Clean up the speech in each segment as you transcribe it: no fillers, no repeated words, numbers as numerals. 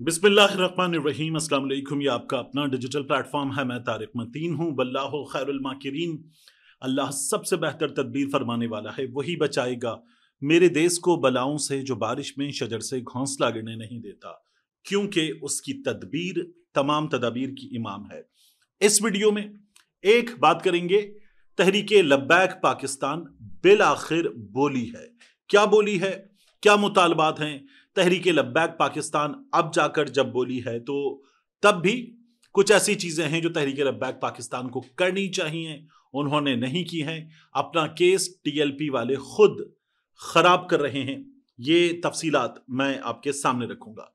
बिस्मिल्लाहिर्रहमानिर्रहीम। अस्सलाम वालेकुम। ये आपका अपना डिजिटल प्लेटफॉर्म है। मैं तारिक मतीन हूँ। वल्लाहु खैरुल माकिरीन। अल्लाह सबसे बेहतर तदबीर फरमाने वाला है, वही बचाएगा मेरे देश को बलाओं से, जो बारिश में शजर से घोंसला गिरने नहीं देता, क्योंकि उसकी तदबीर तमाम तदाबीर की इमाम है। इस वीडियो में एक बात करेंगे, तहरीके लब्बैक पाकिस्तान बिल आखिर बोली है। क्या बोली है, क्या मुतालबात हैं? तहरीके लब्बैक पाकिस्तान अब जाकर जब बोली है तो तब भी कुछ ऐसी चीजें हैं जो तहरीके लब्बैक पाकिस्तान को करनी चाहिए, उन्होंने नहीं की हैं। अपना केस टीएलपी वाले खुद खराब कर रहे हैं। ये तफसीलात मैं आपके सामने रखूंगा।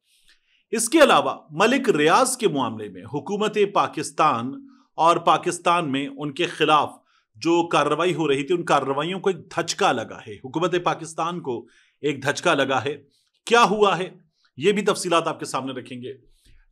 इसके अलावा मलिक रियाज के मामले में हुकूमत पाकिस्तान और पाकिस्तान में उनके खिलाफ जो कार्रवाई हो रही थी, उन कार्रवाइयों को एक धचका लगा है। हुकूमत पाकिस्तान को एक धचका लगा है। क्या हुआ है, यह भी तफसीलात आपके सामने रखेंगे।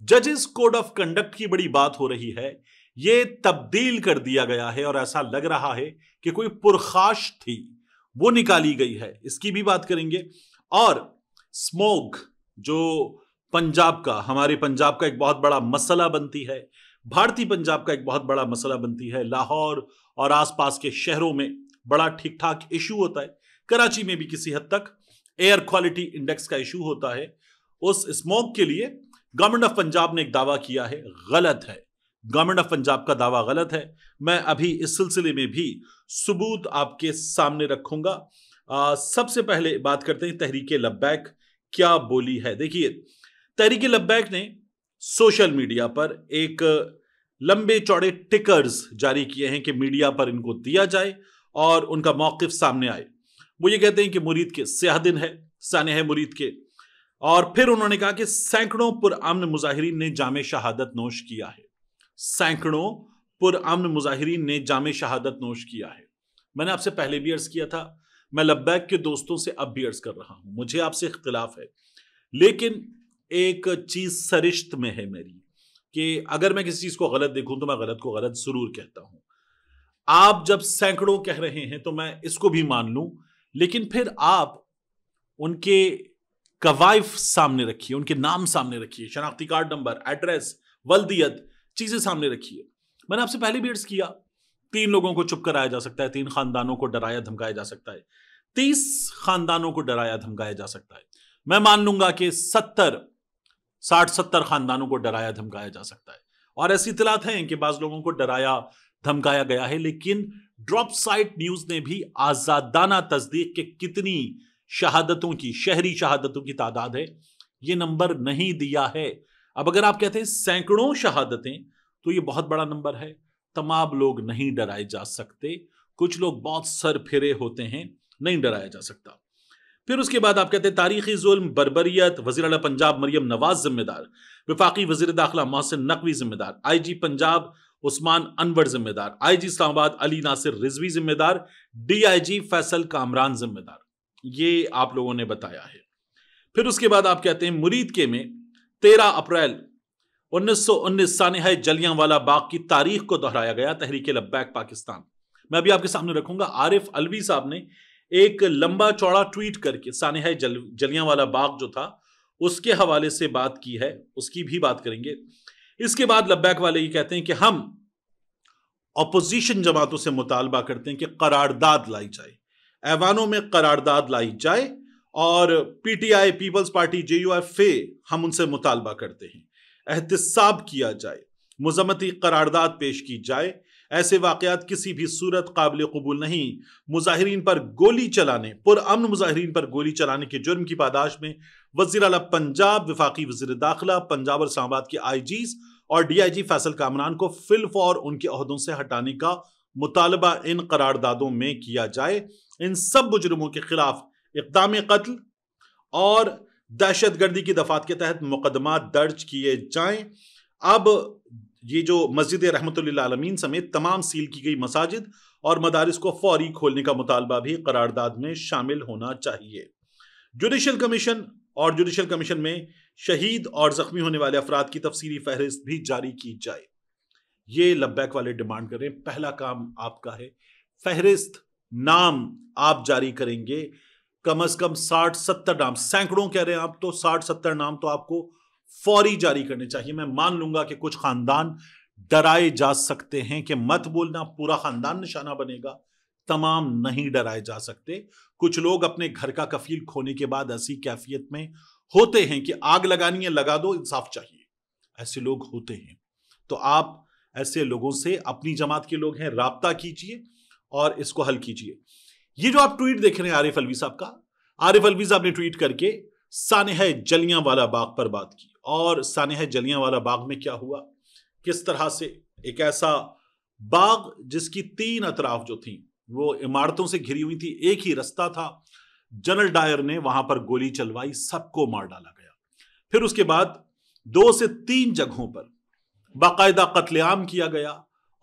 जजेस कोड ऑफ कंडक्ट की बड़ी बात हो रही है, यह तब्दील कर दिया गया है और ऐसा लग रहा है कि कोई पुरखाश थी, वो निकाली गई है। इसकी भी बात करेंगे। और स्मोक जो पंजाब का, हमारे पंजाब का एक बहुत बड़ा मसला बनती है, भारतीय पंजाब का एक बहुत बड़ा मसला बनती है। लाहौर और आसपास के शहरों में बड़ा ठीक ठाक इशू होता है, कराची में भी किसी हद तक एयर क्वालिटी इंडेक्स का इशू होता है। उस स्मोक के लिए गवर्नमेंट ऑफ पंजाब ने एक दावा किया है, गलत है। गवर्नमेंट ऑफ पंजाब का दावा गलत है। मैं अभी इस सिलसिले में भी सबूत आपके सामने रखूंगा। सबसे पहले बात करते हैं तहरीके लब्बैक क्या बोली है। देखिए, तहरीके लब्बैक ने सोशल मीडिया पर एक लंबे चौड़े टिकर्स जारी किए हैं कि मीडिया पर इनको दिया जाए और उनका मौकिफ सामने आए। वो ये कहते हैं कि मुरीद के स्याह दिन है, साने है मुरीद के। और फिर उन्होंने कहा कि सैकड़ों पुरअमन मुजाहिरीन ने जामे शहादत नोश किया है। सैकड़ों पुरअमन मुजाहिरीन ने जामे शहादत नोश किया है। मैंने आपसे पहले भी अर्ज किया था, मैं लब्बैक के दोस्तों से अब भी अर्ज कर रहा हूं, मुझे आपसे इख्तिलाफ है, लेकिन एक चीज सरिश्त में है मेरी कि अगर मैं किसी चीज को गलत देखूं तो मैं गलत को गलत जरूर कहता हूं। आप जब सैकड़ों कह रहे हैं तो मैं इसको भी मान लूं, लेकिन फिर आप उनके कवायफ सामने रखिए, उनके नाम सामने रखिए, शनाख्ती कार्ड नंबर, एड्रेस, वल्दियत, चीजें सामने रखिए। मैंने आपसे पहले भी अर्ज किया, 3 लोगों को चुप कराया जा सकता है, 3 खानदानों को डराया धमकाया जा सकता है, 30 खानदानों को डराया धमकाया जा सकता है। मैं मान लूंगा कि 60-70 खानदानों को डराया धमकाया जा सकता है। और ऐसी इतलात हैं कि बाज लोगों को डराया धमकाया गया है, लेकिन ड्रॉप साइट न्यूज ने भी आजादाना तस्दीक के कितनी शहादतों की, शहरी शहादतों की तादाद है, यह नंबर नहीं दिया है। अब अगर आप कहते हैं सैकड़ों शहादतें, तो यह बहुत बड़ा नंबर है। तमाम लोग नहीं डराए जा सकते, कुछ लोग बहुत सर फिरे होते हैं, नहीं डराया जा सकता। फिर उसके बाद आप कहते हैं तारीखी जुल्म, बर्बरियत, वज़ीर आला पंजाब मरियम नवाज जिम्मेदार, वफाकी वज़ीर दाखिला मोहसिन नकवी जिम्मेदार, आईजी पंजाब उस्मान अनवर जिम्मेदार, आईजी इस्लामाबाद अली नासिर रिजवी जिम्मेदार, डीआईजी फैसल कामरान जिम्मेदार। ये आप लोगों ने बताया है। फिर उसके बाद आप कहते हैं मुरीद के में 13 अप्रैल 1919 सानिहा जलियांवाला बाग की तारीख को दोहराया गया, तहरीके लब्बैक पाकिस्तान। मैं अभी आपके सामने रखूंगा। आरिफ अलवी साहब ने एक लंबा चौड़ा ट्वीट करके सानिहा जलियांवाला बाग जो था उसके हवाले से बात की है, उसकी भी बात करेंगे। इसके बाद लब्बैक वाले ये कहते हैं कि हम अपोजिशन जमातों से मुतालबा करते हैं कि करारदाद लाई जाए, ऐवानों में करारदाद लाई जाए, और पीटीआई, पीपल्स पार्टी, जेयूएफए, हम उनसे मुतालबा करते हैं एहतिसाब किया जाए, मुज़म्मती करारदाद पेश की जाए। ऐसे वाकयात किसी भी सूरत काबिल कबूल नहीं। मुजाहिरीन पर गोली चलाने, पुरअमन मुजाहिरीन पर गोली चलाने के जुर्म की पादाश में वज़ीर आला पंजाब, वफाकी वज़ीर दाखिला पंजाब और इस्लामाबाद के आईजीज और डीआईजी फैसल कामरान को फिलफौर उनके ओहदों से हटाने का मुतालबा इन करारदादों में किया जाए। इन सब मुजरिमों के खिलाफ इक़दाम कत्ल और दहशतगर्दी की दफात के तहत मुकदमा दर्ज किए जाएं। अब ये जो मस्जिद रहमतुल्लिल आलमीन समेत तमाम सील की गई मसाजिद और मदारिस को फौरी खोलने का मुतालबा भी करारदाद में शामिल होना चाहिए। जुडिशल कमीशन और जुडिशल कमीशन में शहीद और जख्मी होने वाले अफराद की तफसीली फहरिस्त भी जारी की जाए। ये लब्बैक वाले डिमांड करें। पहला काम आपका है, फहरिस्त नाम आप जारी करेंगे, कम से कम 60-70 नाम, सैकड़ों कह रहे हैं आप तो 60-70 नाम तो आपको फौरी जारी करने चाहिए। मैं मान लूंगा कि कुछ खानदान डराए जा सकते हैं कि मत बोलना, पूरा खानदान निशाना बनेगा, तमाम नहीं डराए जा सकते। कुछ लोग अपने घर का कफील खोने के बाद ऐसी कैफियत में होते हैं कि आग लगानी है लगा दो, इंसाफ चाहिए, ऐसे लोग होते हैं। तो आप ऐसे लोगों से, अपनी जमात के लोग हैं, राब्ता कीजिए और इसको हल कीजिए। ये जो आप ट्वीट देख रहे हैं आरिफ अलवी साहब का, आरिफ अलवी साहब ने ट्वीट करके सानेहा जलियांवाला बाग पर बात की। और सानेहा जलियांवाला बाग में क्या हुआ, किस तरह से एक ऐसा बाग जिसकी 3 अतराफ जो थी वो इमारतों से घिरी हुई थी, एक ही रास्ता था, जनरल डायर ने वहां पर गोली चलवाई, सबको मार डाला गया। फिर उसके बाद 2 से 3 जगहों पर बाकायदा कत्लेआम किया गया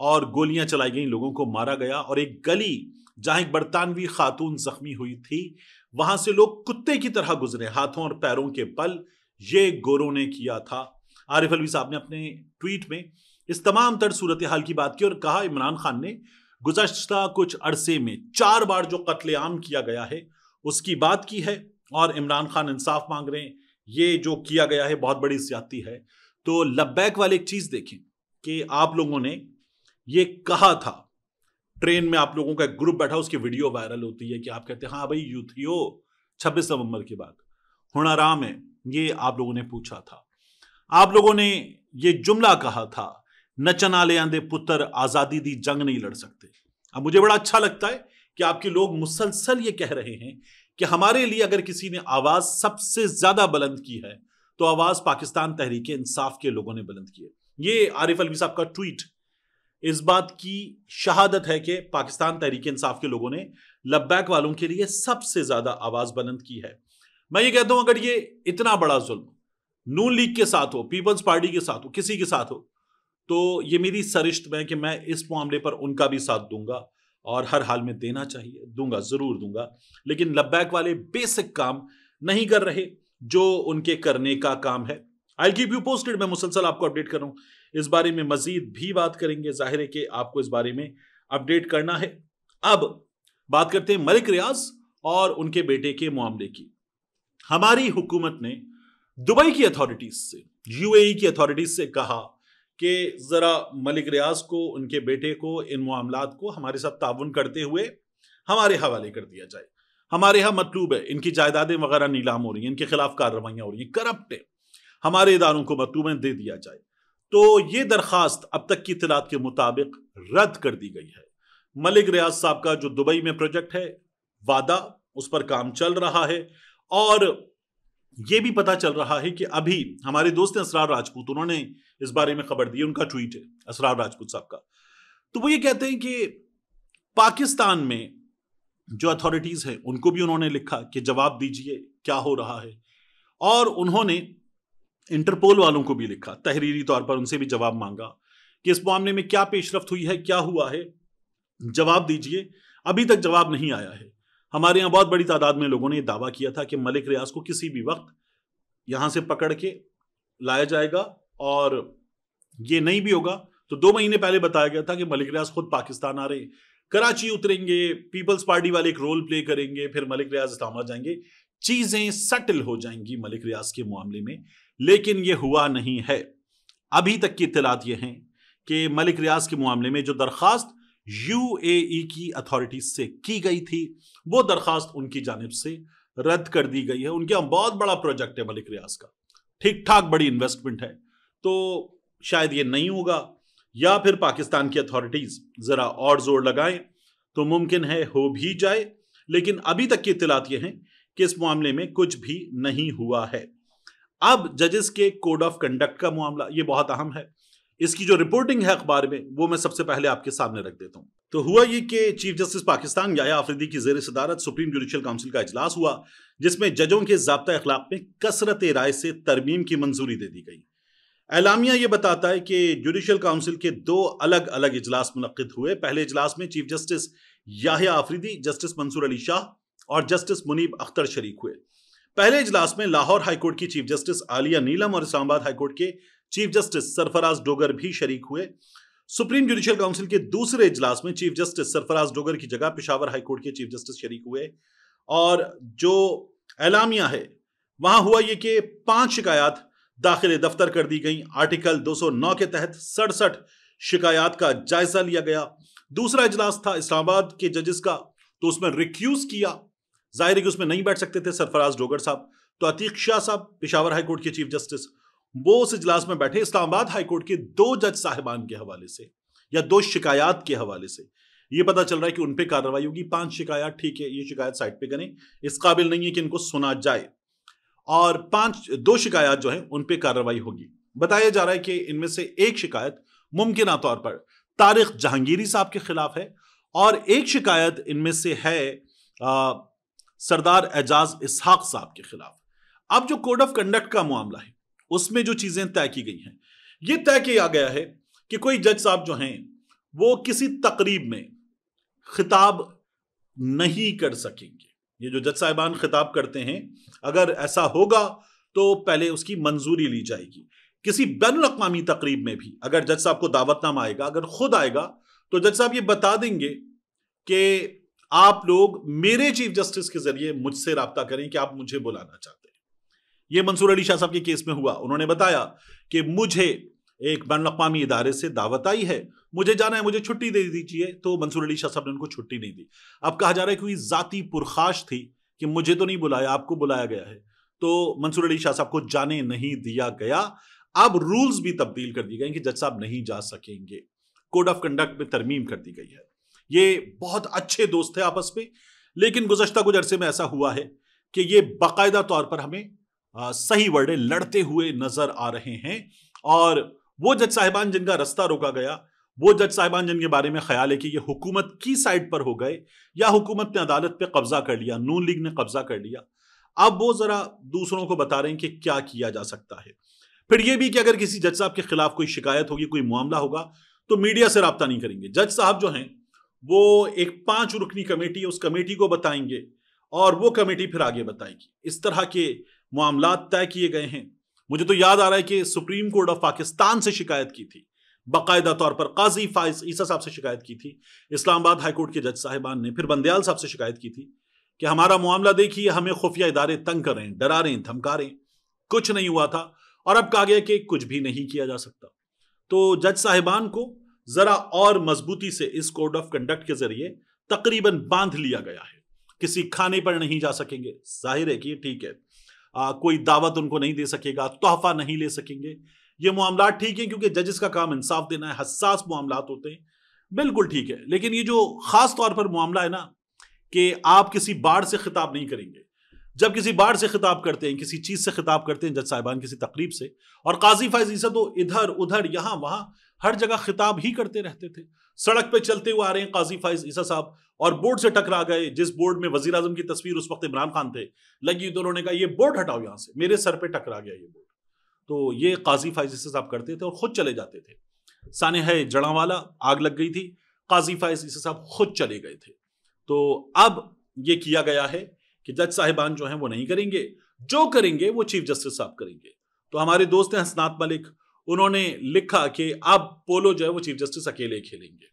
और गोलियां चलाई गई, लोगों को मारा गया। और एक गली जहां एक बरतानवी खातून जख्मी हुई थी, वहां से लोग कुत्ते की तरह गुजरे, हाथों और पैरों के बल। ये गोरों ने किया था। आरिफ अलवी साहब ने अपने ट्वीट में इस तमाम तर सूरत हाल की बात की और कहा इमरान खान ने गुज़श्ता कुछ अरसे में 4 बार जो कत्लेआम किया गया है उसकी बात की है और इमरान खान इंसाफ मांग रहे हैं। ये जो किया गया है बहुत बड़ी ज्यादती है। तो लब्बैक वाले एक चीज देखें कि आप लोगों ने ये कहा था, ट्रेन में आप लोगों का एक ग्रुप बैठा, उसकी वीडियो वायरल होती है कि आप कहते हैं हाँ भाई यूथियो 26 नवंबर के बाद होना आराम है, ये आप लोगों ने पूछा था। आप लोगों ने ये जुमला कहा था, नचन आले आंदे पुत्र आजादी दी जंग नहीं लड़ सकते। अब मुझे बड़ा अच्छा लगता है कि आपके लोग मुसलसल ये कह रहे हैं कि हमारे लिए अगर किसी ने आवाज सबसे ज्यादा बुलंद की है तो आवाज पाकिस्तान तहरीक इंसाफ के लोगों ने बुलंद की है। ये आरिफ अलवी साहब का ट्वीट इस बात की शहादत है कि पाकिस्तान तहरीक इंसाफ के लोगों ने लब्बैक वालों के लिए सबसे ज्यादा आवाज बुलंद की है। मैं ये कहता हूं अगर ये इतना बड़ा जुल्म नून लीग के साथ हो, पीपल्स पार्टी के साथ हो, किसी के साथ हो, तो ये मेरी सरिश्त में कि मैं इस मामले पर उनका भी साथ दूंगा और हर हाल में देना चाहिए, दूंगा, जरूर दूंगा। लेकिन लब्बैक वाले बेसिक काम नहीं कर रहे जो उनके करने का काम है। आई कीप यू पोस्टेड, मैं मुसलसल आपको अपडेट कर रहा हूं। इस बारे में मजीद भी बात करेंगे, जाहिर है कि आपको इस बारे में अपडेट करना है। अब बात करते हैं मलिक रियाज और उनके बेटे के मामले की। हमारी हुकूमत ने दुबई की अथॉरिटीज से, यूएई की अथॉरिटीज से कहा कि जरा मलिक रियाज को, उनके बेटे को, इन मामलात को हमारे साथ ताउन करते हुए हमारे हवाले कर दिया जाए। हमारे यहाँ मतलूब है, इनकी जायदादें वगैरह नीलाम हो रही हैं, इनके खिलाफ कार्रवाइयां हो रही हैं, करप्ट है, हमारे इदारों को मतलूब है, दे दिया जाए। तो ये दरखास्त अब तक की इत्तलात के मुताबिक रद्द कर दी गई है। मलिक रियाज साहब का जो दुबई में प्रोजेक्ट है, वादा, उस पर काम चल रहा है। और यह भी पता चल रहा है कि अभी हमारे दोस्त असरार राजपूत, उन्होंने इस बारे में खबर दी, उनका ट्वीट है असरार राजपूत साहब का। तो वो ये कहते हैं कि पाकिस्तान में जो अथॉरिटीज हैं उनको भी उन्होंने लिखा कि जवाब दीजिए क्या हो रहा है, और उन्होंने इंटरपोल वालों को भी लिखा, तहरीरी तौर पर उनसे भी जवाब मांगा कि इस मामले में क्या पेशरफ्त हुई है, क्या हुआ है, जवाब दीजिए। अभी तक जवाब नहीं आया है। हमारे यहाँ बहुत बड़ी तादाद में लोगों ने दावा किया था कि मलिक रियाज को किसी भी वक्त यहां से पकड़ के लाया जाएगा, और ये नहीं भी होगा तो 2 महीने पहले बताया गया था कि मलिक रियाज खुद पाकिस्तान आ रहे, कराची उतरेंगे, पीपल्स पार्टी वाले एक रोल प्ले करेंगे, फिर मलिक रियाज इस्लामाबाद जाएंगे, चीजें सेटल हो जाएंगी मलिक रियाज के मामले में। लेकिन यह हुआ नहीं है। अभी तक की इत्तलात यह हैं कि मलिक रियाज के मामले में जो दरखास्त यूएई की अथॉरिटीज से की गई थी, वो दरखास्त उनकी जानिब से रद्द कर दी गई है। उनके यहाँ बहुत बड़ा प्रोजेक्ट है मलिक रियाज का, ठीक ठाक बड़ी इन्वेस्टमेंट है, तो शायद ये नहीं होगा, या फिर पाकिस्तान की अथॉरिटीज जरा और जोर लगाएं तो मुमकिन है हो भी जाए। लेकिन अभी तक की इत्तलात ये हैं कि इस मामले में कुछ भी नहीं हुआ है। अब जजेस के कोड ऑफ कंडक्ट का मामला, ये बहुत अहम है। इसकी जो रिपोर्टिंग है अखबार में, वो मैं सबसे पहले आपके सामने रख देता हूं। तो हुआ ये कि चीफ जस्टिस पाकिस्तान याया आफरीदी की ज़ेर सदारत सुप्रीम जुडिशल काउंसिल का इजलास हुआ, जिसमें जजों के ज़ाब्ता अखलाक में कसरत राय से तरमीम की मंजूरी दे दी गई। एलामिया ये बताता है कि जुडिशल काउंसिल के 2 अलग अलग इजलास मुनक्किद हुए। पहले इजलास में chief justice Yahya Afridi, justice Mansoor Ali Shah और जस्टिस मुनीब अख्तर शरीक हुए। पहले इजलास में लाहौर हाईकोर्ट की चीफ जस्टिस आलिया नीलम और इस्लामाबाद हाईकोर्ट के चीफ जस्टिस सरफराज डोगर भी शरीक हुए। सुप्रीम जुडिशल काउंसिल के दूसरे इजलास में चीफ जस्टिस सरफराज डोगर की जगह पेशावर हाईकोर्ट के चीफ जस्टिस शरीक हुए। और जो एलामिया है वहां हुआ ये कि 5 शिकायत दाखिले दफ्तर कर दी गई। आर्टिकल 209 के तहत 67 शिकायत का जायजा लिया गया। दूसरा इजलास था इस्लामाबाद के जजेस का, तो उसमें रिक्यूज किया। जाहिर है कि उसमें नहीं बैठ सकते थे सरफराज डोगर साहब, तो अतीक शाह साहब पेशावर हाई कोर्ट के चीफ जस्टिस, वो उस इजलास में बैठे इस्लामाबाद हाई कोर्ट के 2 जज साहिबान के हवाले से या 2 शिकायत के हवाले से। ये पता चल रहा है कि उन पे कार्रवाई होगी। 5 शिकायत ठीक है, ये शिकायत साइड पे करें, इस काबिल नहीं है कि इनको सुना जाए, और 2 शिकायत जो है उन पे कार्रवाई होगी। बताया जा रहा है कि इनमें से एक शिकायत मुमकिन तौर पर तारिक जहांगीरी साहब के खिलाफ है, और एक शिकायत इनमें से है सरदार एजाज इसहाक साहब के खिलाफ। अब जो कोड ऑफ कंडक्ट का मामला है उसमें जो चीजें तय की गई हैं, ये तय किया गया है कि कोई जज साहब जो हैं वो किसी तकरीब में खिताब नहीं कर सकेंगे। ये जो जज साहिबान खिताब करते हैं, अगर ऐसा होगा तो पहले उसकी मंजूरी ली जाएगी। किसी बैनुल अक़वामी तकरीब में भी अगर जज साहब को दावतनामा आएगा, अगर खुद आएगा, तो जज साहब ये बता देंगे कि आप लोग मेरे चीफ जस्टिस के जरिए मुझसे राब्ता करें कि आप मुझे बुलाना चाहते हैं। ये मंसूर अली शाह साहब के केस में हुआ। उन्होंने बताया कि मुझे एक बैनुल अक़वामी इदारे से दावत आई है, मुझे जाना है, मुझे छुट्टी दे दीजिए, तो मंसूर अली शाह साहब ने उनको छुट्टी नहीं दी। अब कहा जा रहा है कि कोई जाती पुरखाश थी कि मुझे तो नहीं बुलाया, आपको बुलाया गया है, तो मंसूर अली शाह साहब को जाने नहीं दिया गया। अब रूल्स भी तब्दील कर दिए गए कि जज साहब नहीं जा सकेंगे। कोड ऑफ कंडक्ट में तरमीम कर दी गई है। ये बहुत अच्छे दोस्त थे आपस में, लेकिन गुज़श्ता कुछ अरसे में ऐसा हुआ है कि ये बाकायदा तौर पर हमें सही वर्डे लड़ते हुए नजर आ रहे हैं। और वो जज साहिबान जिनका रास्ता रोका गया, वो जज साहिबान जिनके बारे में ख्याल है कि ये हुकूमत की साइड पर हो गए या हुकूमत ने अदालत पे कब्जा कर लिया, नून लीग ने कब्जा कर लिया, अब वो जरा दूसरों को बता रहे हैं कि क्या किया जा सकता है। फिर ये भी कि अगर किसी जज साहब के खिलाफ कोई शिकायत होगी, कोई मामला होगा, तो मीडिया से राब्ता नहीं करेंगे। जज साहब जो हैं वो एक 5 रुकनी कमेटी है, उस कमेटी को बताएंगे और वो कमेटी फिर आगे बताएगी। इस तरह के मामलात तय किए गए हैं। मुझे तो याद आ रहा है कि सुप्रीम कोर्ट ऑफ पाकिस्तान से शिकायत की थी, बाकायदा तौर पर काजी फाइज ईसा साहब से शिकायत की थी। इस्लामाबाद हाई कोर्ट के जज साहिबान ने फिर बंदयाल साहब से शिकायत की थी कि हमारा मामला देखिए, हमें खुफिया इदारे तंग कर रहे हैं, डरा रहे हैं, धमका रहे हैं, कुछ नहीं हुआ था। और अब कहा गया कि कुछ भी नहीं किया जा सकता। तो जज साहिबान को जरा और मजबूती से इस कोड ऑफ कंडक्ट के जरिए तकरीबन बांध लिया गया है। किसी खाने पर नहीं जा सकेंगे, जाहिर है कि ठीक है, कोई दावत उनको नहीं दे सकेगा, तोहफा नहीं ले सकेंगे। ये मामला ठीक है क्योंकि जजेस का काम इंसाफ देना है, हसास मामलात होते हैं, बिल्कुल ठीक है। लेकिन ये जो खास तौर पर मामला है ना कि आप किसी बाढ़ से खिताब नहीं करेंगे, जब किसी बाढ़ से खिताब करते हैं, किसी चीज से खिताब करते हैं जज साहिबान किसी तकरीब से, और काजी फाइज ईसा तो इधर उधर यहां वहां हर जगह खिताब ही करते रहते थे। सड़क पे चलते हुए आ रहे हैं काजी फाइज ईसा साहब और बोर्ड से टकरा गए, जिस बोर्ड में वजीर आजम की तस्वीर उस वक्त इमरान खान थे लगी, तो उन्होंने कहा ये बोर्ड हटाओ यहां से, मेरे सर पे टकरा गया ये बोर्ड। तो ये काजी फाइज ईसा साहब करते थे और खुद चले जाते थे। सानेहा जड़ावाला आग लग गई थी, काजी फाइज ईसा साहब खुद चले गए थे। तो अब ये किया गया है कि जज साहिबान जो हैं वो नहीं करेंगे, जो करेंगे वो चीफ जस्टिस साहब करेंगे। तो हमारे दोस्त हैं हसनात मलिक, उन्होंने लिखा कि अब पोलो जो है वो चीफ जस्टिस अकेले खेलेंगे,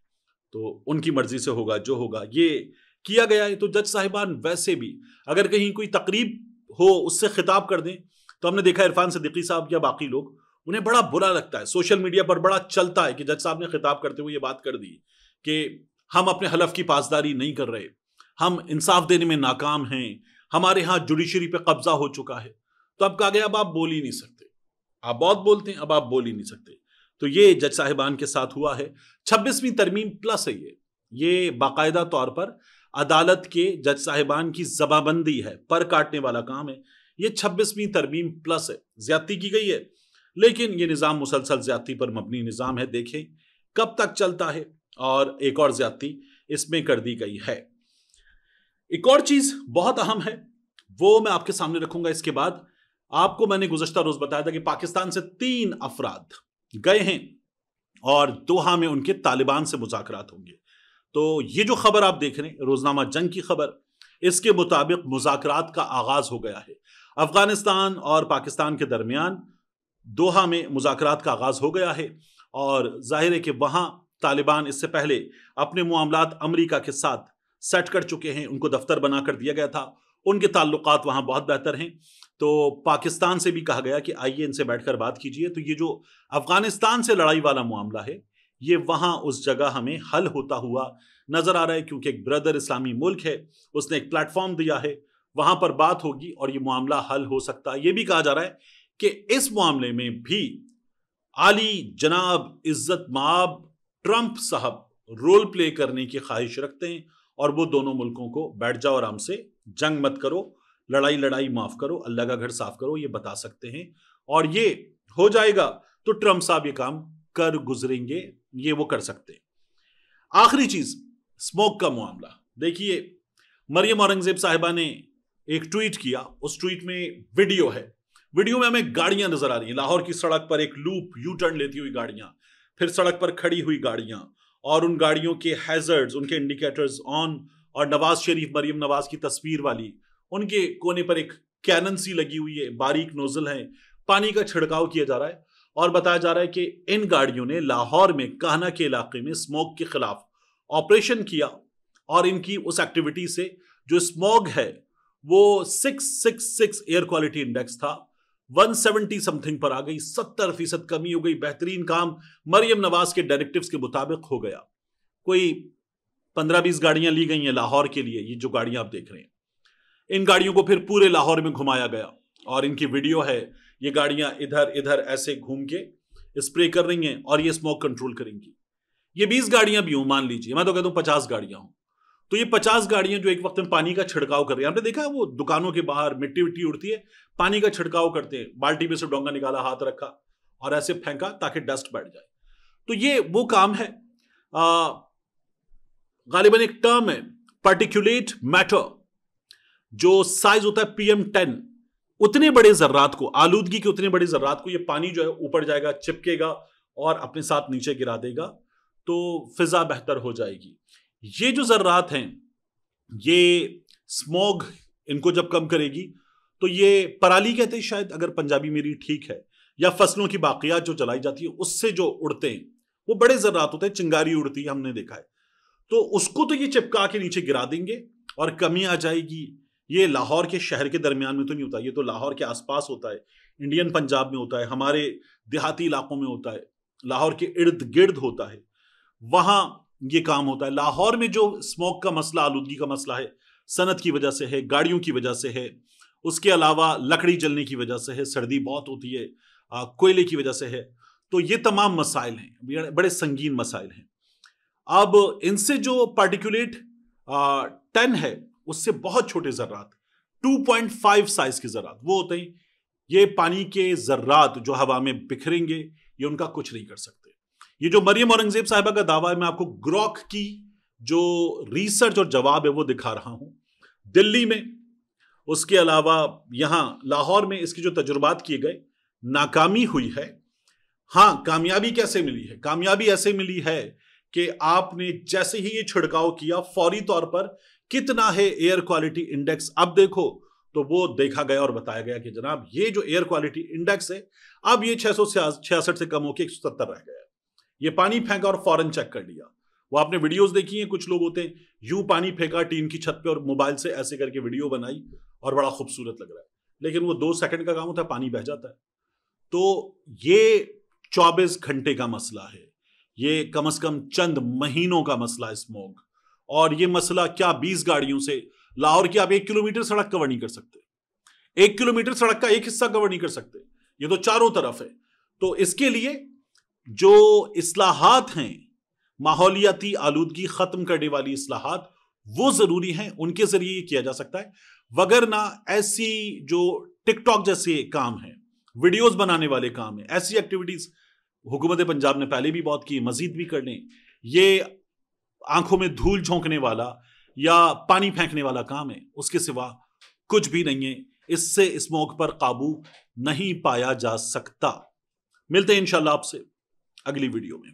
तो उनकी मर्जी से होगा जो होगा, ये किया गया है। तो जज साहिबान वैसे भी अगर कहीं कोई तकरीब हो उससे खिताब कर दें, तो हमने देखा इरफान सिद्दीकी साहब या बाकी लोग, उन्हें बड़ा बुरा लगता है, सोशल मीडिया पर बड़ा चलता है कि जज साहब ने खिताब करते हुए ये बात कर दी कि हम अपने हलफ की पासदारी नहीं कर रहे, हम इंसाफ देने में नाकाम हैं, हमारे यहाँ जुडिशरी पे कब्जा हो चुका है। तो अब कहा गया अब आप बोल ही नहीं सकते, आप बहुत बोलते हैं, अब आप बोल ही नहीं सकते। तो ये जज साहिबान के साथ हुआ है। 26वीं तरमीम प्लस है ये बाकायदा तौर पर अदालत के जज साहिबान की जबाबंदी है, पर काटने वाला काम है। ये 26वीं तरमीम प्लस है, ज्यादती की गई है, लेकिन ये निज़ाम मुसलसल ज्यादती पर मबनी निज़ाम है। देखें कब तक चलता है। और एक और ज्यादती इसमें कर दी गई है। एक और चीज बहुत अहम है, वो मैं आपके सामने रखूंगा इसके बाद। आपको मैंने गुज़श्ता रोज बताया था कि पाकिस्तान से 3 अफराद गए हैं और दोहा में उनके तालिबान से मुज़ाकरात होंगे। तो ये जो खबर आप देख रहे हैं, रोजनामा जंग की खबर, इसके मुताबिक मुज़ाकरात का आगाज हो गया है। अफगानिस्तान और पाकिस्तान के दरमियान दोहा में मुज़ाकरात का आगाज हो गया है और जाहिर है कि वहां तालिबान इससे पहले अपने मामलात अमेरिका के साथ सेट कर चुके हैं, उनको दफ्तर बनाकर दिया गया था। उनके ताल्लुकात वहाँ बहुत बेहतर हैं। तो पाकिस्तान से भी कहा गया कि आइए इनसे बैठकर बात कीजिए। तो ये जो अफगानिस्तान से लड़ाई वाला मामला है, ये वहाँ उस जगह हमें हल होता हुआ नजर आ रहा है, क्योंकि एक ब्रदर इस्लामी मुल्क है, उसने एक प्लेटफॉर्म दिया है, वहाँ पर बात होगी और ये मामला हल हो सकता है। ये भी कहा जा रहा है कि इस मामले में भी आली जनाब इज्जत माब ट्रंप साहब रोल प्ले करने की ख्वाहिश रखते हैं और वो दोनों मुल्कों को बैठ जाओ आराम से, जंग मत करो, लड़ाई माफ करो, अल्लाह का घर साफ करो, ये बता सकते हैं। और ये हो जाएगा तो ट्रंप साहब ये काम कर गुजरेंगे, ये वो कर सकते हैं। आखिरी चीज, स्मोक का मामला। देखिए, मरियम औरंगजेब साहिबा ने एक ट्वीट किया, उस ट्वीट में वीडियो है, वीडियो में हमें गाड़ियां नजर आ रही हैं, लाहौर की सड़क पर एक लूप यू टर्न लेती हुई गाड़ियां, फिर सड़क पर खड़ी हुई गाड़ियां, और उन गाड़ियों के हैजर्ड्स, उनके इंडिकेटर्स ऑन, और नवाज शरीफ, मरियम नवाज की तस्वीर वाली, उनके कोने पर एक कैनन सी लगी हुई है, बारीक नोजल है, पानी का छिड़काव किया जा रहा है और बताया जा रहा है कि इन गाड़ियों ने लाहौर में कान्हा के इलाके में स्मोक के खिलाफ ऑपरेशन किया और इनकी उस एक्टिविटी से जो स्मोग है वो 666 एयर क्वालिटी इंडेक्स था, 170 समथिंग पर आ गई, 70% कमी हो गई। बेहतरीन काम मरियम नवाज के डायरेक्टिव्स के मुताबिक हो गया। कोई 15-20 गाड़ियां ली गई हैं लाहौर के लिए, ये जो गाड़ियां आप देख रहे हैं, इन गाड़ियों को फिर पूरे लाहौर में घुमाया गया और इनकी वीडियो है। ये गाड़ियां इधर इधर ऐसे घूम के स्प्रे कर रही हैं और ये स्मोक कंट्रोल करेंगी। ये 20 गाड़ियां भी हूं, मान लीजिए, मैं तो कहता हूं 50 गाड़ियां हूं, तो ये 50 गाड़ियां जो एक वक्त में पानी का छिड़काव कर रही हैं, आपने देखा है वो दुकानों के बाहर मिट्टी विट्टी उड़ती है, पानी का छिड़काव करते हैं, बाल्टी में से डोंगा निकाला, हाथ रखा और ऐसे फेंका ताकि डस्ट बैठ जाए। तो ये वो काम है। गालिबन एक टर्म है पार्टिकुलेट मैटर, जो साइज होता है PM10, उतने बड़े जर्रात को, आलूदगी के उतने बड़े जर्रात को ये पानी जो है ऊपर जाएगा, चिपकेगा और अपने साथ नीचे गिरा देगा, तो फिजा बेहतर हो जाएगी। ये जो जर्रात हैं, ये स्मोग इनको जब कम करेगी, तो ये पराली कहते हैं शायद, अगर पंजाबी मेरी ठीक है, या फसलों की बाकियात जो जलाई जाती है उससे जो उड़ते हैं वो बड़े जर्रात होते हैं, चिंगारी उड़ती है, हमने देखा है, तो उसको तो ये चिपका के नीचे गिरा देंगे और कमी आ जाएगी। ये लाहौर के शहर के दरमियान में तो नहीं होता, ये तो लाहौर के आसपास होता है, इंडियन पंजाब में होता है, हमारे देहाती इलाकों में होता है, लाहौर के इर्द गिर्द होता है, वहां ये काम होता है। लाहौर में जो स्मोक का मसला, आलूदगी का मसला है, सनत की वजह से है, गाड़ियों की वजह से है, उसके अलावा लकड़ी जलने की वजह से है, सर्दी बहुत होती है, कोयले की वजह से है, तो ये तमाम मसाइल हैं, बड़े संगीन मसाइल हैं। अब इनसे जो पार्टिकुलेट 10 है, उससे बहुत छोटे जर्रात, 2.5 साइज के जर्रात वो होते हैं, ये पानी के जर्रात जो हवा में बिखरेंगे, ये उनका कुछ नहीं कर सकते। ये जो मरियम औरंगजेब साहिबा का दावा है, मैं आपको ग्रॉक की जो रिसर्च और जवाब है वो दिखा रहा हूं, दिल्ली में, उसके अलावा यहां लाहौर में इसकी जो तजुर्बात किए गए, नाकामी हुई है। हां, कामयाबी कैसे मिली है? कामयाबी ऐसे मिली है कि आपने जैसे ही ये छिड़काव किया, फौरी तौर पर कितना है एयर क्वालिटी इंडेक्स, अब देखो, तो वो देखा गया और बताया गया कि जनाब ये जो एयर क्वालिटी इंडेक्स है, अब ये 666 से कम होकर 170 रह गया। ये पानी फेंका और फौरन चेक कर लिया। वो आपने वीडियोस देखी हैं, कुछ लोग होते हैं यूं पानी फेंका टीन की छत पे और मोबाइल से ऐसे करके वीडियो बनाई और बड़ा खूबसूरत लग रहा है, लेकिन वो 2 सेकंड का काम होता है, पानी बह जाता है। तो ये 24 घंटे का मसला है, ये कम से कम चंद महीनों का मसला है स्मोग। और ये मसला क्या 20 गाड़ियों से, लाहौर की आप 1 किलोमीटर सड़क कवर नहीं कर सकते, 1 किलोमीटर सड़क का एक हिस्सा कवर नहीं कर सकते, ये तो चारों तरफ है। तो इसके लिए जो इस्लाहात हैं, माहौलियाती आलूदगी खत्म करने वाली इस्लाहात, वो जरूरी हैं, उनके जरिए ये किया जा सकता है। वगरना ऐसी जो टिकटॉक जैसे काम है, वीडियोस बनाने वाले काम है, ऐसी एक्टिविटीज हुकूमत पंजाब ने पहले भी बहुत की, मजीद भी कर लें। ये आंखों में धूल झोंकने वाला या पानी फेंकने वाला काम है, उसके सिवा कुछ भी नहीं है। इससे स्मोक पर काबू नहीं पाया जा सकता। मिलते हैं इंशाल्लाह आपसे अगली वीडियो में।